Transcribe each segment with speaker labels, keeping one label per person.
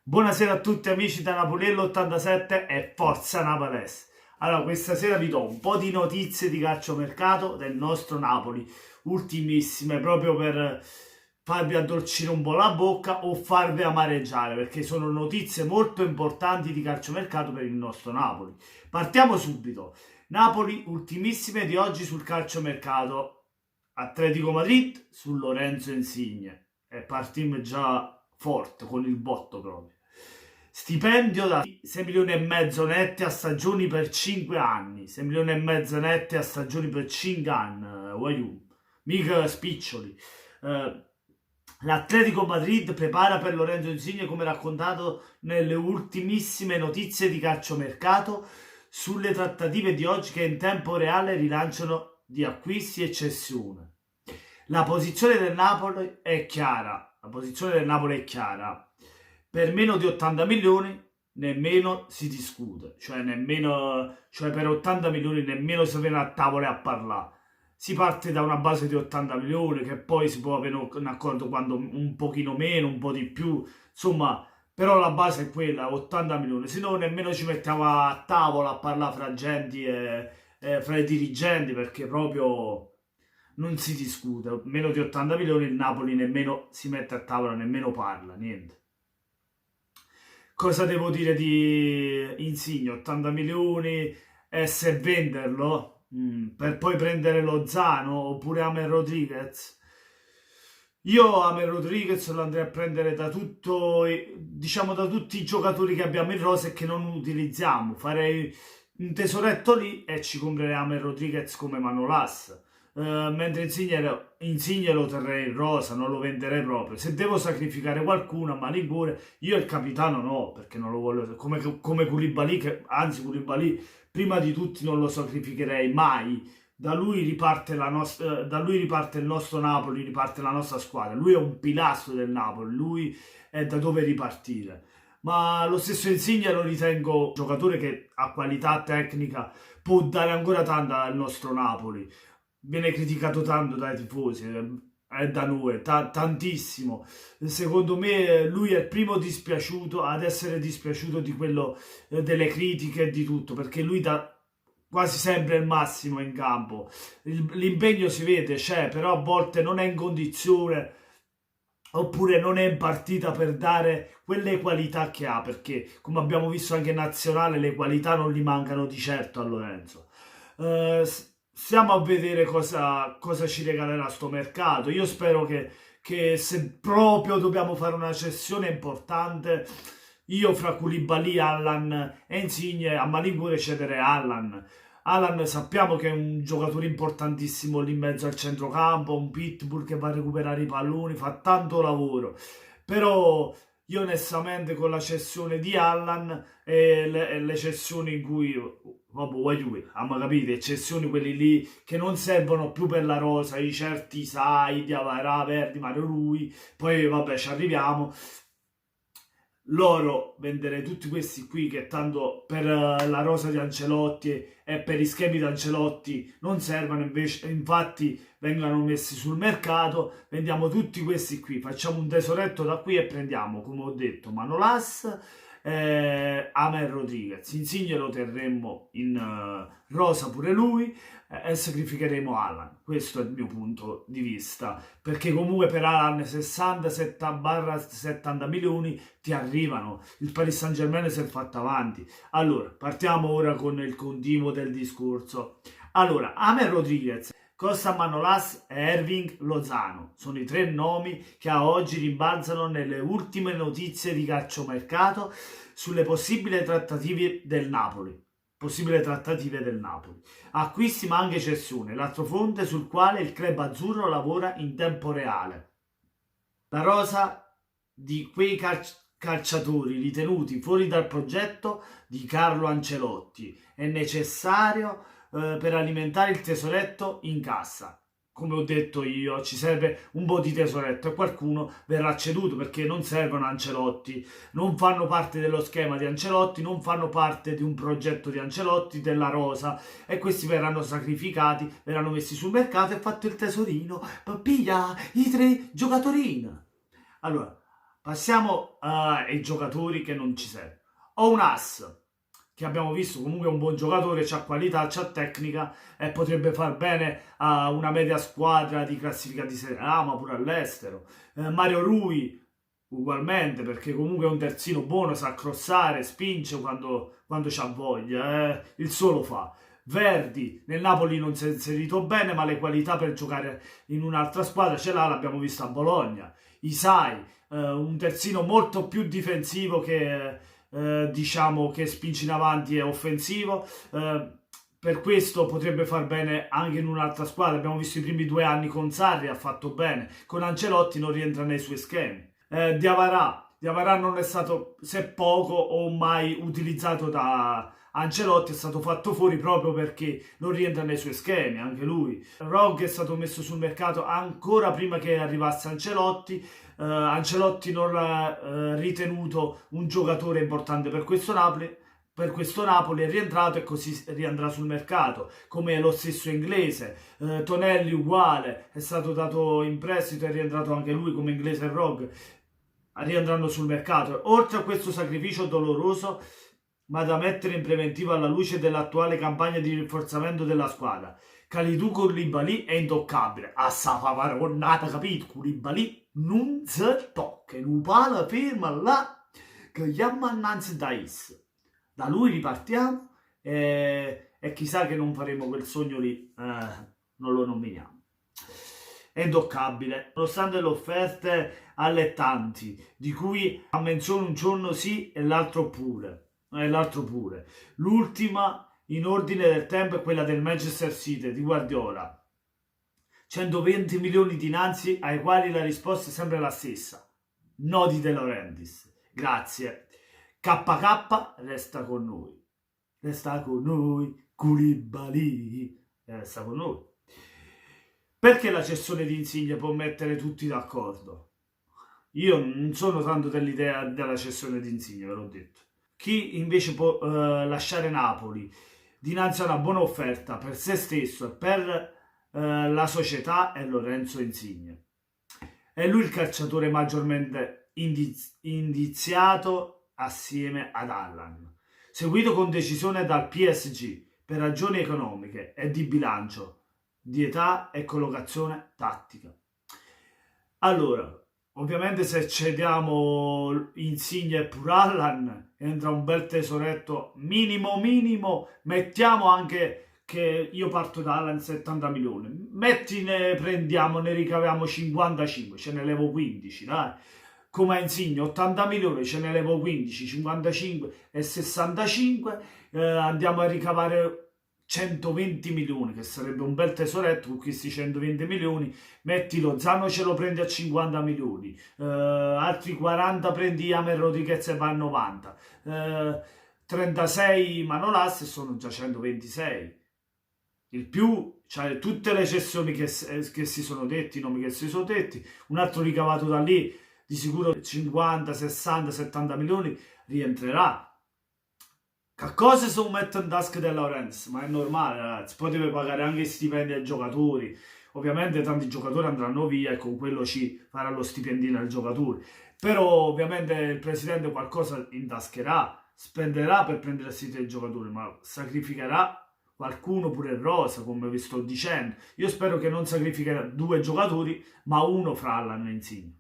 Speaker 1: Buonasera a tutti amici da Napoliello 87 e Forza Napolese. Allora, questa sera vi do un po' di notizie di calciomercato del nostro Napoli, ultimissime, proprio per farvi addolcire un po' la bocca o farvi amareggiare, perché sono notizie molto importanti di calciomercato per il nostro Napoli. Partiamo subito. Napoli, ultimissime di oggi sul calciomercato. Atletico Madrid su Lorenzo Insigne. E partiamo già forte, con il botto proprio. Stipendio da 6 milioni e mezzo netti a stagioni per 5 anni. 6 milioni e mezzo netti a stagioni per 5 anni. Mica spiccioli. L'Atletico Madrid prepara per Lorenzo Insigne, come raccontato nelle ultimissime notizie di calciomercato, sulle trattative di oggi che in tempo reale rilanciano di acquisti e cessione. La posizione del Napoli è chiara. Per meno di 80 milioni nemmeno si discute, cioè per 80 milioni nemmeno si viene a tavola a parlare. Si parte da una base di 80 milioni che poi si può avere un accordo quando un pochino meno, un po' di più, insomma, però la base è quella, 80 milioni, se no nemmeno ci mettiamo a tavola a parlare fra agenti e fra i dirigenti, perché proprio non si discute. Meno di 80 milioni il Napoli nemmeno si mette a tavola, nemmeno parla, niente. Cosa devo dire di Insigne? 80 milioni e se venderlo per poi prendere Lozano oppure Amer Rodriguez. Io Amer Rodriguez lo andrei a prendere da diciamo da tutti i giocatori che abbiamo in rosa e che non utilizziamo. Farei un tesoretto lì e ci comprerei Amer Rodriguez come Manolas. Mentre Insigne lo terrei in rosa, non lo venderei proprio. Se devo sacrificare qualcuno a malincuore, io il capitano no, perché non lo voglio, come Koulibaly, anzi Koulibaly prima di tutti non lo sacrificherei mai. Da lui riparte il nostro Napoli, riparte la nostra squadra. Lui è un pilastro del Napoli, lui è da dove ripartire. Ma lo stesso Insigne lo ritengo un giocatore che a qualità tecnica può dare ancora tanta al nostro Napoli. Viene criticato tanto dai tifosi, da noi, tantissimo. Secondo me lui è il primo dispiaciuto ad essere dispiaciuto di quello, delle critiche e di tutto, perché lui dà quasi sempre il massimo in campo. L'impegno si vede, c'è, però a volte non è in condizione oppure non è in partita per dare quelle qualità che ha, perché come abbiamo visto anche in nazionale le qualità non gli mancano di certo a Lorenzo. Stiamo a vedere cosa ci regalerà sto mercato. Io spero che se proprio dobbiamo fare una cessione importante, io fra Koulibaly, Allan e Insigne a malincuore cederei Allan. Allan sappiamo che è un giocatore importantissimo lì in mezzo al centrocampo, un pitbull che va a recuperare i palloni, fa tanto lavoro. Però io onestamente con la cessione di Allan e le cessioni in cui, vabbè, capite, cessioni quelli lì che non servono più per la rosa, i certi Sai, Diavara, Verdi, Mario Rui, poi vabbè ci arriviamo. Loro venderei tutti questi qui che tanto per la rosa di Ancelotti e per i schemi di Ancelotti non servono, invece infatti vengano messi sul mercato. Vendiamo tutti questi qui, facciamo un tesoretto da qui e prendiamo, come ho detto, Manolas, Amer Rodriguez. Insigne lo terremmo in rosa pure lui, e sacrificheremo Alan. Questo è il mio punto di vista, perché comunque per Alan 60-70 milioni ti arrivano. Il Paris Saint-Germain si è fatto avanti. Allora, partiamo ora con il continuo del discorso. Allora, Amer Rodriguez, Costa Manolas e Erving Lozano sono i tre nomi che a oggi rimbalzano nelle ultime notizie di calciomercato sulle possibili trattative del Napoli. Acquisti ma anche cessione, l'altro fronte sul quale il club azzurro lavora in tempo reale. La rosa di quei calciatori ritenuti fuori dal progetto di Carlo Ancelotti è necessario per alimentare il tesoretto in cassa. Come ho detto io, ci serve un po' di tesoretto e qualcuno verrà ceduto, perché non servono Ancelotti, non fanno parte dello schema di Ancelotti, non fanno parte di un progetto di Ancelotti, della rosa, e questi verranno sacrificati, verranno messi sul mercato e fatto il tesorino, piglia i tre giocatori. Allora, Passiamo ai giocatori che non ci servono. Ho un ass, che abbiamo visto comunque è un buon giocatore, c'ha qualità, c'ha tecnica e potrebbe far bene a una media squadra di classifica di Serie A, ma pure all'estero. Mario Rui, ugualmente, perché comunque è un terzino buono, sa crossare, spinge quando c'ha voglia, il suo lo fa. Verdi, nel Napoli non si è inserito bene, ma le qualità per giocare in un'altra squadra ce l'ha, l'abbiamo visto a Bologna. Isai, un terzino molto più difensivo che diciamo che spinge in avanti e offensivo. Per questo potrebbe far bene anche in un'altra squadra. Abbiamo visto i primi 2 anni con Sarri, ha fatto bene. Con Ancelotti non rientra nei suoi schemi. Diawara non è stato, se poco o mai utilizzato da Ancelotti, è stato fatto fuori proprio perché non rientra nei suoi schemi, anche lui. Rog è stato messo sul mercato ancora prima che arrivasse Ancelotti. Ancelotti non l'ha ritenuto un giocatore importante per questo Napoli. Per questo Napoli è rientrato e così riandrà sul mercato, come lo stesso inglese. Tonelli uguale, è stato dato in prestito e è rientrato anche lui come inglese e Rog, riandranno sul mercato. Oltre a questo sacrificio doloroso, ma da mettere in preventivo alla luce dell'attuale campagna di rinforzamento della squadra, Kalidou Koulibaly è intoccabile. A sta pavaronnata, capito? Koulibaly non si tocca, non palla ferma là, che gli ammannanzi da is. Da lui ripartiamo e chissà che non faremo quel sogno lì, non lo nominiamo. È intoccabile, nonostante le offerte allettanti, di cui a menzione un giorno sì e l'altro pure. L'ultima in ordine del tempo è quella del Manchester City di Guardiola. 120 milioni dinanzi ai quali la risposta è sempre la stessa. No di De Laurentiis. Grazie. KK resta con noi. Resta con noi. Koulibaly resta con noi. Perché la cessione di Insigne può mettere tutti d'accordo? Io non sono tanto dell'idea della cessione di Insigne, ve l'ho detto. Chi invece può lasciare Napoli dinanzi a una buona offerta per se stesso e per la società è Lorenzo Insigne. È lui il calciatore maggiormente indiziato assieme ad Allan, seguito con decisione dal PSG per ragioni economiche e di bilancio, di età e collocazione tattica. Allora, ovviamente se cediamo Insigne e pure Allan entra un bel tesoretto minimo, mettiamo anche che io parto da Allan 70 milioni, metti ne prendiamo, ne ricaviamo 55, ce ne levo 15, dai. Come Insigne 80 milioni, ce ne levo 15, 55 e 65, andiamo a ricavare 120 milioni, che sarebbe un bel tesoretto. Con questi 120 milioni metti Lozano, ce lo prendi a 50 milioni, altri 40 prendi James Rodriguez e va a 90, 36 Manolas e sono già 126. Il più, cioè tutte le cessioni che si sono detti, i nomi che si sono detti, un altro ricavato da lì, di sicuro 50, 60, 70 milioni rientrerà. Che cosa sono mettere in tasca De Laurentiis? Ma è normale, ragazzi. Poi deve pagare anche i stipendi ai giocatori. Ovviamente tanti giocatori andranno via e con quello ci farà lo stipendino ai giocatori. Però ovviamente il presidente qualcosa intascherà, spenderà per prendersi dei giocatori, ma sacrificherà qualcuno pure in rosa, come vi sto dicendo. Io spero che non sacrificherà 2 giocatori, ma uno fra Allan e Insigne.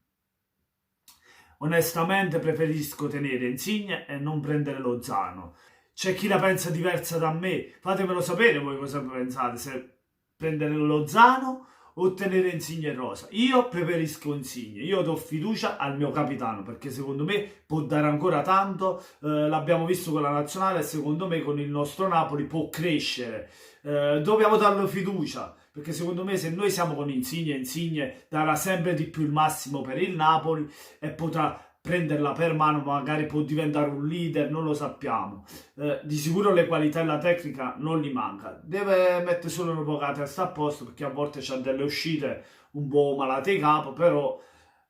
Speaker 1: Onestamente preferisco tenere Insigne e non prendere Lozano. C'è chi la pensa diversa da me, fatemelo sapere voi cosa pensate, se prendere Lozano o tenere Insigne e rosa. Io preferisco Insigne, io do fiducia al mio capitano perché secondo me può dare ancora tanto, l'abbiamo visto con la nazionale e secondo me con il nostro Napoli può crescere. Dobbiamo darlo fiducia perché secondo me se noi siamo con Insigne darà sempre di più il massimo per il Napoli e potrà prenderla per mano, magari può diventare un leader, non lo sappiamo. Di sicuro le qualità e la tecnica non gli manca, deve mettere solo una poca testa a posto perché a volte c'ha delle uscite un po' malate di capo, però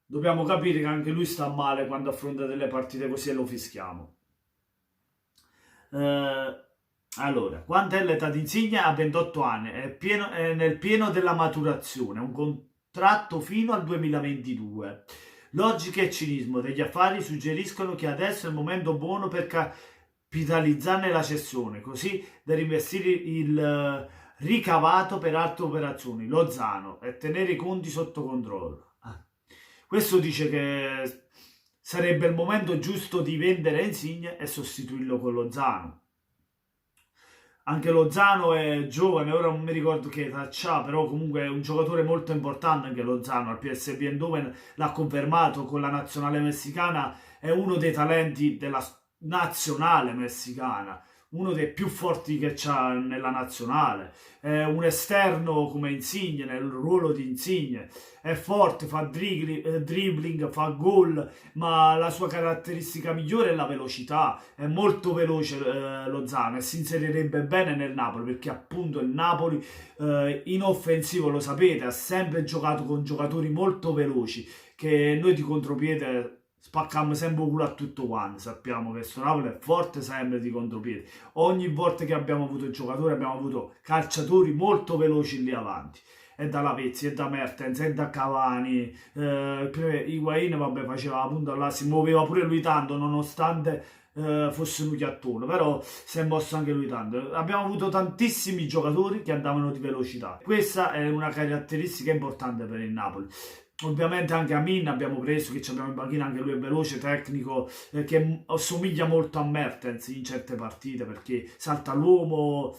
Speaker 1: dobbiamo capire che anche lui sta male quando affronta delle partite così e lo fischiamo. Allora, quanto è l'età di Insigne? Ha 28 anni, è nel pieno della maturazione, un contratto fino al 2022. Logica e cinismo degli affari suggeriscono che adesso è il momento buono per capitalizzarne la cessione, così da reinvestire il ricavato per altre operazioni, Lozano, e tenere i conti sotto controllo. Questo dice che sarebbe il momento giusto di vendere Insigne e sostituirlo con Lozano. Anche Lozano è giovane, ora non mi ricordo che età c'ha, però comunque è un giocatore molto importante anche Lozano, al PSV Eindhoven l'ha confermato con la nazionale messicana, è uno dei talenti della nazionale messicana, uno dei più forti che c'ha nella nazionale, è un esterno come Insigne, nel ruolo di Insigne, è forte, fa dribbling, fa gol, ma la sua caratteristica migliore è la velocità, è molto veloce Lozano e si inserirebbe bene nel Napoli perché appunto il Napoli in offensivo, lo sapete, ha sempre giocato con giocatori molto veloci che noi di contropiede spaccammo sempre il culo a tutto quanto. Sappiamo che questo Napoli è forte sempre di contropiede. Ogni volta che abbiamo avuto giocatori abbiamo avuto calciatori molto veloci lì avanti. E da Lavezzi, e da Mertens, e da Cavani. Higuain, vabbè, faceva la punta là, si muoveva pure lui tanto, nonostante fosse un chiattone, però si è mosso anche lui tanto. Abbiamo avuto tantissimi giocatori che andavano di velocità. Questa è una caratteristica importante per il Napoli. Ovviamente anche Amin abbiamo preso, che ci abbiamo in panchina, anche lui è veloce, tecnico, che assomiglia molto a Mertens in certe partite perché salta l'uomo,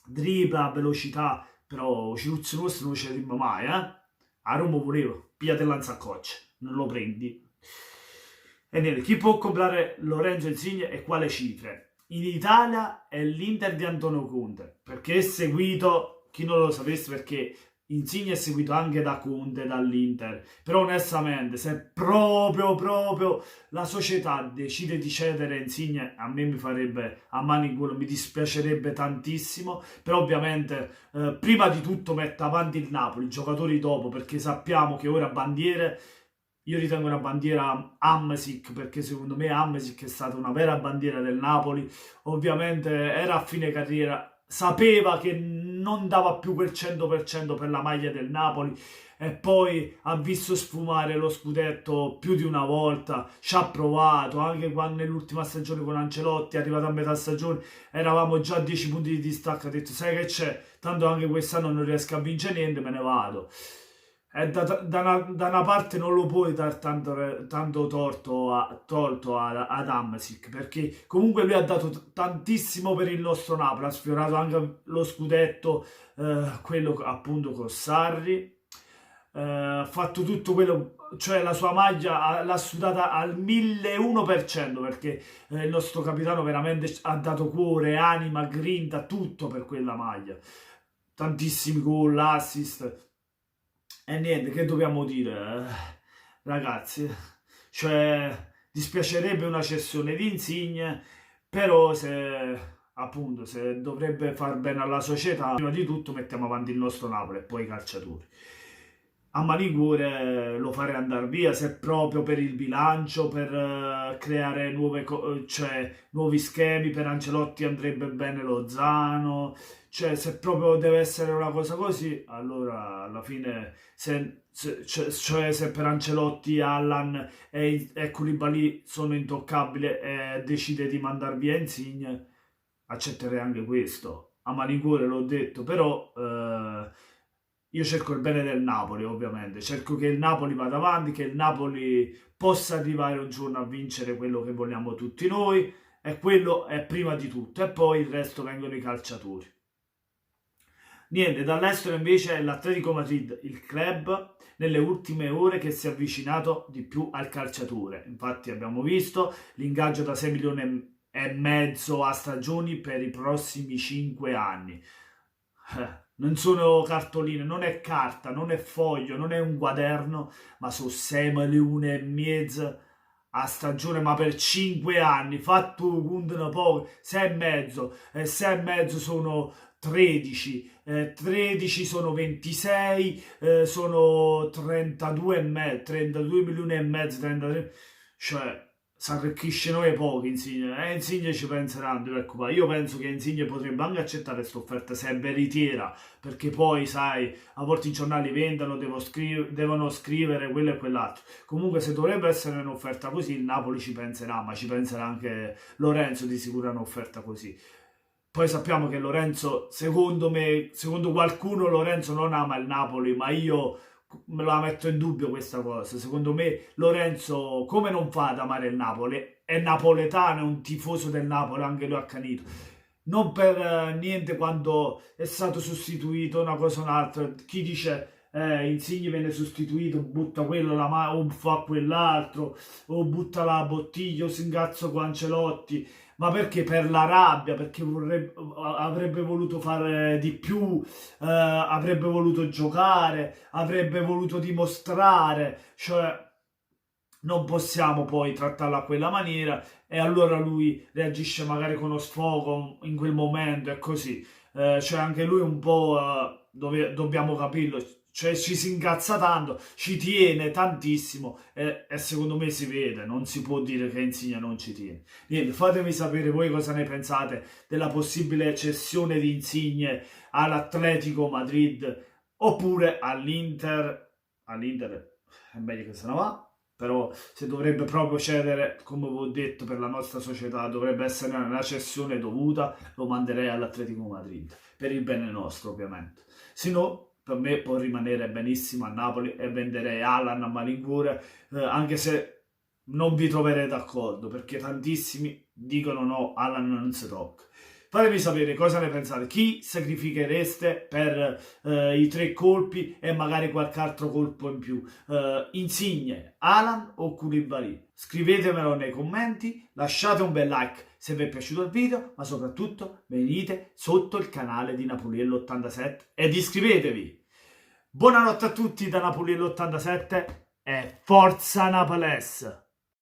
Speaker 1: dribbla, velocità, però Ciruzzi nostro non ce l'abbiamo mai, eh? A Roma volevo, pigliate il lanzacoccia, non lo prendi. E niente, chi può comprare Lorenzo Insigne e quale cifre? In Italia è l'Inter di Antonio Conte, perché è seguito, chi non lo sapesse, perché Insigne è seguito anche da Conte, dall'Inter, però onestamente se proprio la società decide di cedere Insigne, a me mi farebbe a mani in culo, mi dispiacerebbe tantissimo, però ovviamente prima di tutto mette avanti il Napoli, i giocatori dopo, perché sappiamo che ora bandiere, io ritengo una bandiera Hamsik, perché secondo me Hamsik è stata una vera bandiera del Napoli, ovviamente era a fine carriera, sapeva che non dava più quel 100% per la maglia del Napoli e poi ha visto sfumare lo scudetto più di una volta, ci ha provato, anche quando nell'ultima stagione con Ancelotti, è arrivato a metà stagione, eravamo già a 10 punti di distacco, ha detto sai che c'è, tanto anche quest'anno non riesco a vincere niente, me ne vado. E da una parte non lo puoi dar tanto tolto ad Hamsik, perché comunque lui ha dato tantissimo per il nostro Napoli, ha sfiorato anche lo scudetto, quello appunto con Sarri, ha fatto tutto quello, cioè la sua maglia l'ha sudata al 1001%, perché il nostro capitano veramente ha dato cuore, anima, grinta, tutto per quella maglia, tantissimi gol, assist. E niente, che dobbiamo dire? Ragazzi, cioè, dispiacerebbe una cessione di Insigne, però appunto, se dovrebbe far bene alla società, prima di tutto mettiamo avanti il nostro Napoli e poi i calciatori. A Maligure lo farei andare via se proprio per il bilancio, per creare cioè, nuovi schemi, per Ancelotti andrebbe bene Lozano, cioè se proprio deve essere una cosa così, allora alla fine cioè, se per Ancelotti Allan e Koulibaly sono intoccabili e decide di mandar via Insigne, accetterei anche questo. A malincuore l'ho detto, però io cerco il bene del Napoli, ovviamente, cerco che il Napoli vada avanti, che il Napoli possa arrivare un giorno a vincere quello che vogliamo tutti noi, e quello è prima di tutto, e poi il resto vengono i calciatori. Niente, dall'estero invece è l'Atletico Madrid, il club nelle ultime ore che si è avvicinato di più al calciatore. Infatti abbiamo visto l'ingaggio da 6 milioni e mezzo a stagioni per i prossimi 5 anni. Non sono cartoline, non è carta, non è foglio, non è un quaderno, ma sono 6 milioni e mezzo a stagione, ma per 5 anni. Fatto contano poco, 6 e mezzo, e 6 e mezzo sono 13, 13 sono 26, sono 32 e mezzo, 32 milioni e mezzo, 33, cioè si arricchisce noi pochi Insigne, e Insigne ci penseranno, ecco qua. Io penso che Insigne potrebbe anche accettare questa offerta se è veritiera, perché poi sai, a volte i giornali vendono, devono scrivere quello e quell'altro. Comunque se dovrebbe essere un'offerta così, il Napoli ci penserà, ma ci penserà anche Lorenzo di sicuro un'offerta così. Poi sappiamo che Lorenzo, secondo me, secondo qualcuno, Lorenzo non ama il Napoli, ma io me la metto in dubbio questa cosa. Secondo me Lorenzo, come non fa ad amare il Napoli? È napoletano, è un tifoso del Napoli, anche lui accanito. Non per niente quando è stato sostituito una cosa o un'altra. Chi dice Insigne viene sostituito, butta quello, o fa quell'altro, o butta la bottiglia, o si ingazza con Ancelotti, ma perché per la rabbia, perché avrebbe voluto fare di più, avrebbe voluto giocare, avrebbe voluto dimostrare, cioè non possiamo poi trattarlo a quella maniera e allora lui reagisce magari con uno sfogo in quel momento e così. Cioè anche lui un po' dobbiamo capirlo, cioè ci si incazza tanto, ci tiene tantissimo e secondo me si vede, non si può dire che Insigne non ci tiene. Niente, fatemi sapere voi cosa ne pensate della possibile cessione di Insigne all'Atletico Madrid oppure all'Inter. All'Inter è meglio che se ne va, però se dovrebbe proprio cedere, come vi ho detto, per la nostra società dovrebbe essere una cessione dovuta, lo manderei all'Atletico Madrid, per il bene nostro ovviamente. Se no, per me può rimanere benissimo a Napoli e venderei Alan a malincuore, anche se non vi troverei d'accordo, perché tantissimi dicono no, Alan non si tocca. Fatemi sapere cosa ne pensate, chi sacrifichereste per i 3 colpi e magari qualche altro colpo in più, Insigne, Alan o Koulibaly? Scrivetemelo nei commenti, lasciate un bel like se vi è piaciuto il video, ma soprattutto venite sotto il canale di Napoliello87 ed iscrivetevi! Buonanotte a tutti da Napoliello87 e forza Naples!